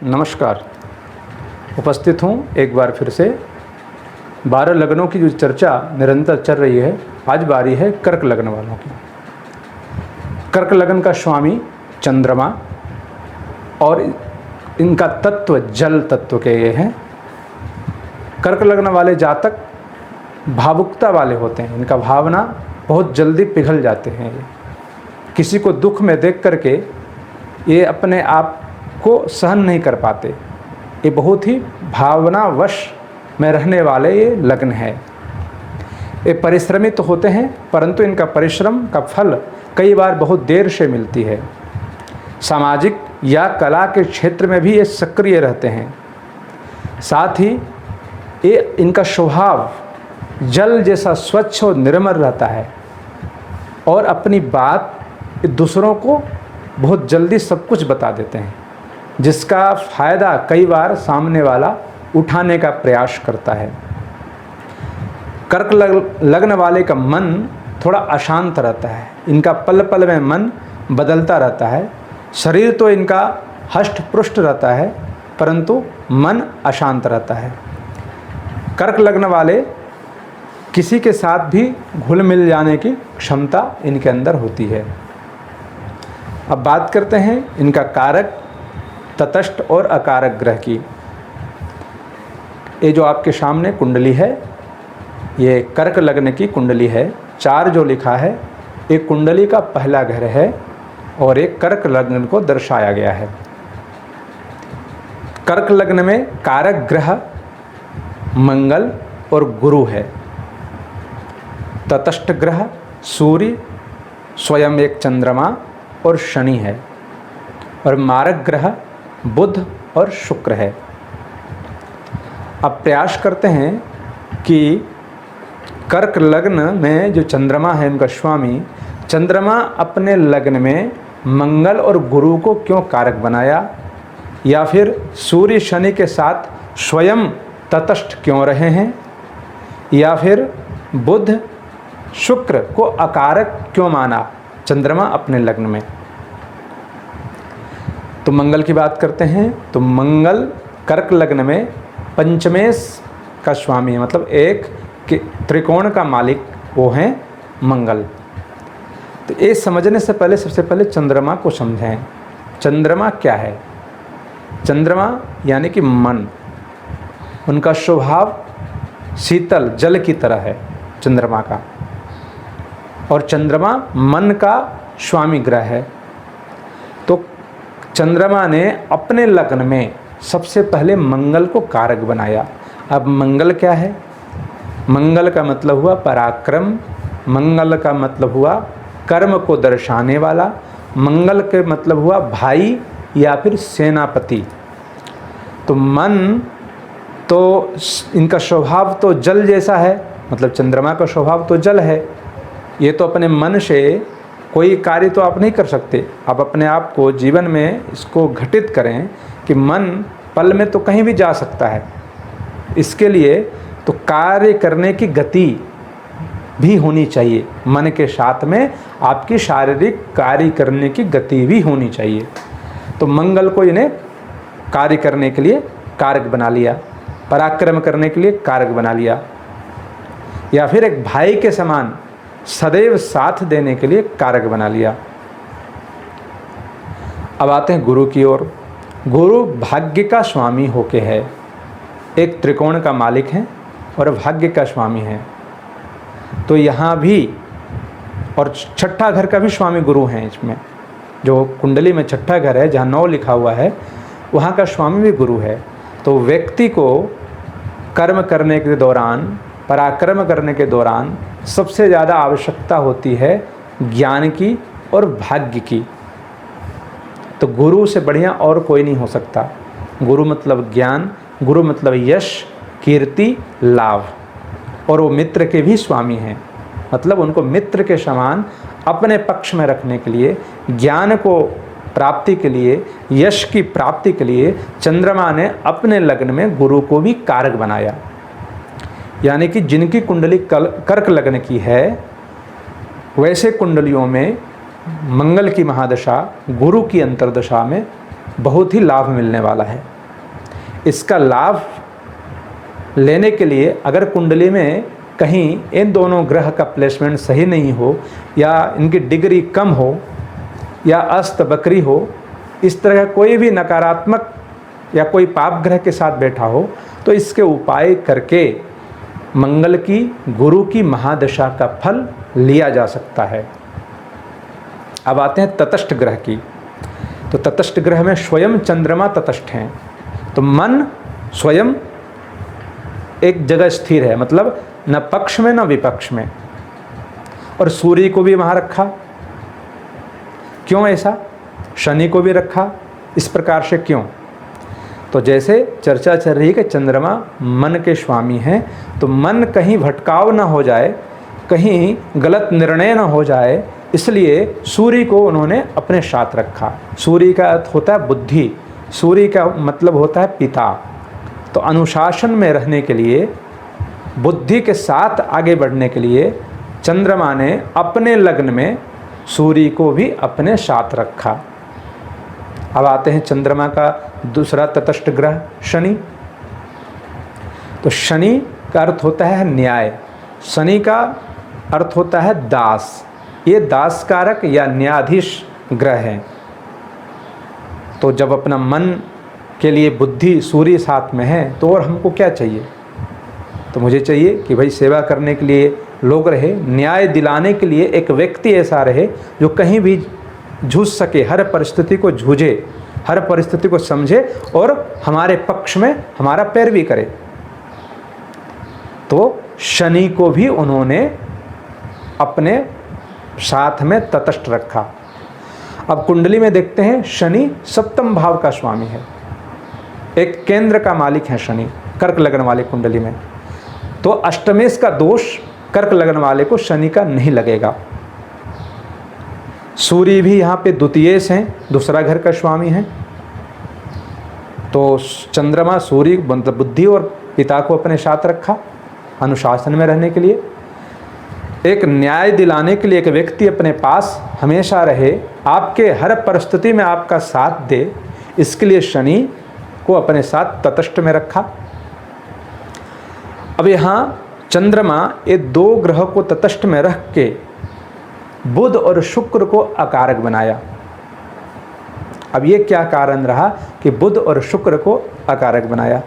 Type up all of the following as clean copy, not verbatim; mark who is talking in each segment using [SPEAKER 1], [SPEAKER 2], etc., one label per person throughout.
[SPEAKER 1] नमस्कार। उपस्थित हूँ एक बार फिर से 12 लग्नों की जो चर्चा निरंतर चल रही है। आज बारी है कर्क लग्न वालों की। कर्क लग्न का स्वामी चंद्रमा और इनका तत्व जल तत्व के ये हैं। कर्क लग्न वाले जातक भावुकता वाले होते हैं। इनका भावना बहुत जल्दी पिघल जाते हैं। ये किसी को दुख में देख करके ये अपने आप को सहन नहीं कर पाते। ये बहुत ही भावनावश में रहने वाले ये लग्न है। ये परिश्रमी तो होते हैं, परंतु इनका परिश्रम का फल कई बार बहुत देर से मिलती है। सामाजिक या कला के क्षेत्र में भी ये सक्रिय रहते हैं। साथ ही ये इनका स्वभाव जल जैसा स्वच्छ और निर्मल रहता है और अपनी बात दूसरों को बहुत जल्दी सब कुछ बता देते हैं, जिसका फ़ायदा कई बार सामने वाला उठाने का प्रयास करता है। कर्क लग्न वाले का मन थोड़ा अशांत रहता है। इनका पल पल में मन बदलता रहता है। शरीर तो इनका हष्ट पुष्ट रहता है, परंतु मन अशांत रहता है। कर्क लग्न वाले किसी के साथ भी घुल मिल जाने की क्षमता इनके अंदर होती है। अब बात करते हैं इनका कारक तटस्थ और अकारक ग्रह की। ये जो आपके सामने कुंडली है, ये कर्क लग्न की कुंडली है। 4 जो लिखा है, एक कुंडली का पहला घर है और एक कर्क लग्न को दर्शाया गया है। कर्क लग्न में कारक ग्रह मंगल और गुरु है। तटस्थ ग्रह सूर्य, स्वयं एक चंद्रमा और शनि है, और मारक ग्रह बुध और शुक्र है। अब प्रयास करते हैं कि कर्क लग्न में जो चंद्रमा है, उनका स्वामी चंद्रमा अपने लग्न में मंगल और गुरु को क्यों कारक बनाया, या फिर सूर्य शनि के साथ स्वयं तटस्थ क्यों रहे हैं, या फिर बुध शुक्र को अकारक क्यों माना चंद्रमा अपने लग्न में। तो मंगल की बात करते हैं। तो मंगल कर्क लग्न में पंचमेश का स्वामी है, मतलब एक त्रिकोण का मालिक वो हैं मंगल। तो ये समझने से पहले सबसे पहले चंद्रमा को समझें। चंद्रमा क्या है? चंद्रमा यानी कि मन। उनका स्वभाव शीतल जल की तरह है चंद्रमा का, और चंद्रमा मन का स्वामी ग्रह है। तो चंद्रमा ने अपने लग्न में सबसे पहले मंगल को कारक बनाया। अब मंगल क्या है? मंगल का मतलब हुआ पराक्रम, मंगल का मतलब हुआ कर्म को दर्शाने वाला, मंगल के मतलब हुआ भाई या फिर सेनापति। तो मन तो इनका स्वभाव तो जल जैसा है, मतलब चंद्रमा का स्वभाव तो जल है। ये तो अपने मन से कोई कार्य तो आप नहीं कर सकते। आप अपने आप को जीवन में इसको घटित करें कि मन पल में तो कहीं भी जा सकता है। इसके लिए तो कार्य करने की गति भी होनी चाहिए। मन के साथ में आपकी शारीरिक कार्य करने की गति भी होनी चाहिए। तो मंगल को इन्हें कार्य करने के लिए कारक बना लिया, पराक्रम करने के लिए कारक बना लिया, या फिर एक भाई के समान सदैव साथ देने के लिए कारक बना लिया। अब आते हैं गुरु की ओर। गुरु भाग्य का स्वामी होके है, एक त्रिकोण का मालिक है और भाग्य का स्वामी है। तो यहाँ भी, और छठा घर का भी स्वामी गुरु हैं। इसमें जो कुंडली में छठा घर है, जहाँ 9 लिखा हुआ है, वहाँ का स्वामी भी गुरु है। तो व्यक्ति को कर्म करने के दौरान, पराक्रम करने के दौरान सबसे ज़्यादा आवश्यकता होती है ज्ञान की और भाग्य की। तो गुरु से बढ़िया और कोई नहीं हो सकता। गुरु मतलब ज्ञान, गुरु मतलब यश, कीर्ति, लाभ, और वो मित्र के भी स्वामी हैं। मतलब उनको मित्र के समान अपने पक्ष में रखने के लिए, ज्ञान को प्राप्ति के लिए, यश की प्राप्ति के लिए चंद्रमा ने अपने लग्न में गुरु को भी कारक बनाया। यानी कि जिनकी कुंडली कर्क लग्न की है, वैसे कुंडलियों में मंगल की महादशा गुरु की अंतर्दशा में बहुत ही लाभ मिलने वाला है। इसका लाभ लेने के लिए अगर कुंडली में कहीं इन दोनों ग्रह का प्लेसमेंट सही नहीं हो, या इनकी डिग्री कम हो, या अस्त बकरी हो, इस तरह कोई भी नकारात्मक या कोई पाप ग्रह के साथ बैठा हो, तो इसके उपाय करके मंगल की, गुरु की महादशा का फल लिया जा सकता है। अब आते हैं तटस्थ ग्रह की। तो तटस्थ ग्रह में स्वयं चंद्रमा तटस्थ हैं, तो मन स्वयं एक जगह स्थिर है, मतलब न पक्ष में न विपक्ष में। और सूर्य को भी वहाँ रखा, क्यों ऐसा? शनि को भी रखा, इस प्रकार से क्यों? तो जैसे चर्चा चल रही है कि चंद्रमा मन के स्वामी हैं, तो मन कहीं भटकाव ना हो जाए, कहीं गलत निर्णय ना हो जाए, इसलिए सूर्य को उन्होंने अपने साथ रखा। सूर्य का अर्थ होता है बुद्धि, सूर्य का मतलब होता है पिता। तो अनुशासन में रहने के लिए, बुद्धि के साथ आगे बढ़ने के लिए चंद्रमा ने अपने लग्न में सूर्य को भी अपने साथ रखा। अब आते हैं चंद्रमा का दूसरा तटस्थ ग्रह शनि। तो शनि का अर्थ होता है न्याय, शनि का अर्थ होता है दास। ये दास कारक या न्यायाधीश ग्रह हैं। तो जब अपना मन के लिए बुद्धि सूर्य साथ में है, तो और हमको क्या चाहिए? तो मुझे चाहिए कि भाई सेवा करने के लिए लोग रहे, न्याय दिलाने के लिए एक व्यक्ति ऐसा रहे जो कहीं भी जूझ सके, हर परिस्थिति को जूझे, हर परिस्थिति को समझे और हमारे पक्ष में हमारा पैरवी करे। तो शनि को भी उन्होंने अपने साथ में तटस्थ रखा। अब कुंडली में देखते हैं, शनि सप्तम भाव का स्वामी है, एक केंद्र का मालिक है शनि कर्क लग्न वाले कुंडली में। तो अष्टमेश का दोष कर्क लग्न वाले को शनि का नहीं लगेगा। सूर्य भी यहाँ पे द्वितीयेश हैं, दूसरा घर का स्वामी है। तो चंद्रमा सूर्य बुद्धि और पिता को अपने साथ रखा अनुशासन में रहने के लिए। एक न्याय दिलाने के लिए एक व्यक्ति अपने पास हमेशा रहे, आपके हर परिस्थिति में आपका साथ दे, इसके लिए शनि को अपने साथ तटस्थ में रखा। अब यहाँ चंद्रमा ये दो ग्रह को तटस्थ में रख के बुध और शुक्र को अकारक बनाया। अब ये क्या कारण रहा कि बुध और शुक्र को अकारक बनाया?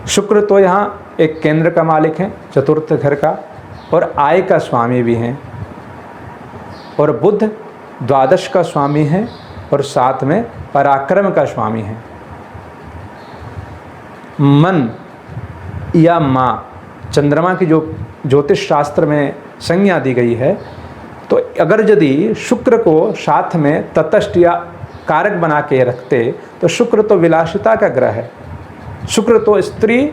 [SPEAKER 1] शुक्र तो यहाँ एक केंद्र का मालिक है, चतुर्थ घर का, और आय का स्वामी भी हैं, और बुध द्वादश का स्वामी है और साथ में पराक्रम का स्वामी है। मन या माँ, चंद्रमा की जो ज्योतिष शास्त्र में संज्ञा दी गई है, तो अगर यदि शुक्र को साथ में तटस्थ या कारक बना के रखते, तो शुक्र तो विलासिता का ग्रह है, शुक्र तो स्त्री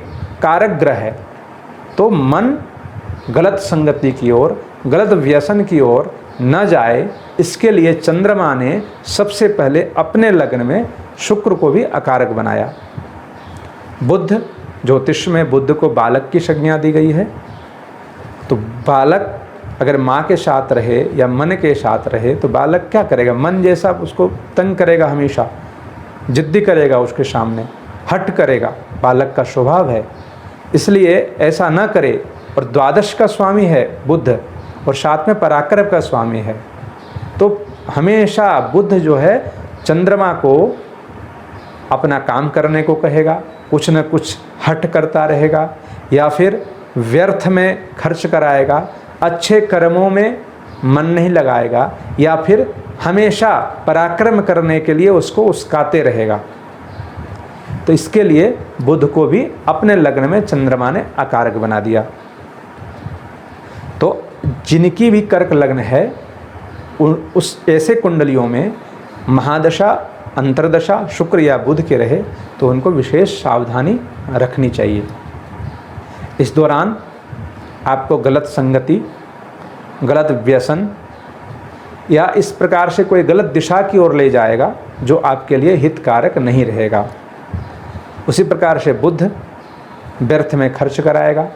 [SPEAKER 1] कारक ग्रह है। तो मन गलत संगति की ओर, गलत व्यसन की ओर न जाए, इसके लिए चंद्रमा ने सबसे पहले अपने लग्न में शुक्र को भी अकारक बनाया। बुध, ज्योतिष में बुध को बालक की संज्ञा दी गई है। तो बालक अगर माँ के साथ रहे या मन के साथ रहे, तो बालक क्या करेगा? मन जैसा उसको तंग करेगा, हमेशा जिद्दी करेगा, उसके सामने हट करेगा, बालक का स्वभाव है। इसलिए ऐसा न करे। और द्वादश का स्वामी है बुध और साथ में पराक्रम का स्वामी है। तो हमेशा बुध जो है चंद्रमा को अपना काम करने को कहेगा, कुछ न कुछ हट करता रहेगा, या फिर व्यर्थ में खर्च कराएगा, अच्छे कर्मों में मन नहीं लगाएगा, या फिर हमेशा पराक्रम करने के लिए उसको उस्काते रहेगा। तो इसके लिए बुध को भी अपने लग्न में चंद्रमा ने अकारक बना दिया। तो जिनकी भी कर्क लग्न है, उस ऐसे कुंडलियों में महादशा, अंतरदशा शुक्र या बुध के रहे, तो उनको विशेष सावधानी रखनी चाहिए। इस दौरान आपको गलत संगति, गलत व्यसन या इस प्रकार से कोई गलत दिशा की ओर ले जाएगा जो आपके लिए हितकारक नहीं रहेगा। उसी प्रकार से बुध व्यर्थ में खर्च कराएगा,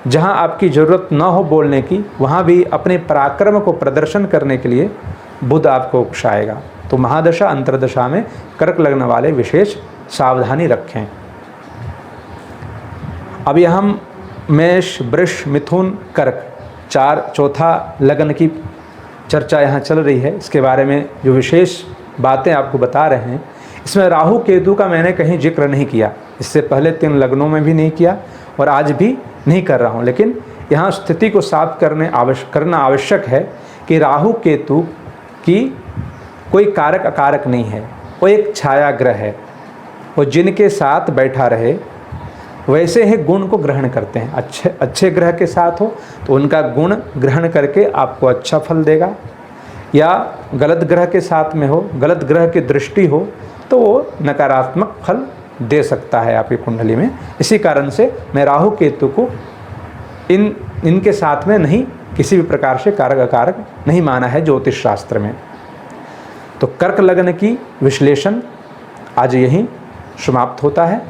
[SPEAKER 1] जहां आपकी ज़रूरत न हो बोलने की, वहां भी अपने पराक्रम को प्रदर्शन करने के लिए बुध आपको उकसाएगा। तो महादशा अंतर्दशा में कर्क लग्न वाले विशेष सावधानी रखें। अब यहाँ हम मेष, वृष, मिथुन, कर्क चौथा लग्न की चर्चा यहाँ चल रही है। इसके बारे में जो विशेष बातें आपको बता रहे हैं, इसमें राहु केतु का मैंने कहीं जिक्र नहीं किया, इससे पहले 3 लग्नों में भी नहीं किया और आज भी नहीं कर रहा हूँ। लेकिन यहाँ स्थिति को साफ करना आवश्यक है कि राहु केतु की कोई कारक अकारक नहीं है, वो एक छाया ग्रह है। वो जिनके साथ बैठा रहे वैसे ही गुण को ग्रहण करते हैं। अच्छे ग्रह के साथ हो तो उनका गुण ग्रहण करके आपको अच्छा फल देगा, या गलत ग्रह के साथ में हो, गलत ग्रह की दृष्टि हो तो वो नकारात्मक फल दे सकता है आपकी कुंडली में। इसी कारण से मैं राहु केतु को इनके साथ में नहीं, किसी भी प्रकार से कारक अकारक नहीं माना है ज्योतिष शास्त्र में। तो कर्क लग्न की विश्लेषण आज यहीं समाप्त होता है।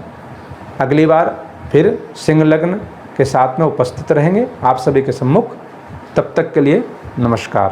[SPEAKER 1] अगली बार फिर सिंह लग्न के साथ में उपस्थित रहेंगे आप सभी के सम्मुख। तब तक के लिए नमस्कार।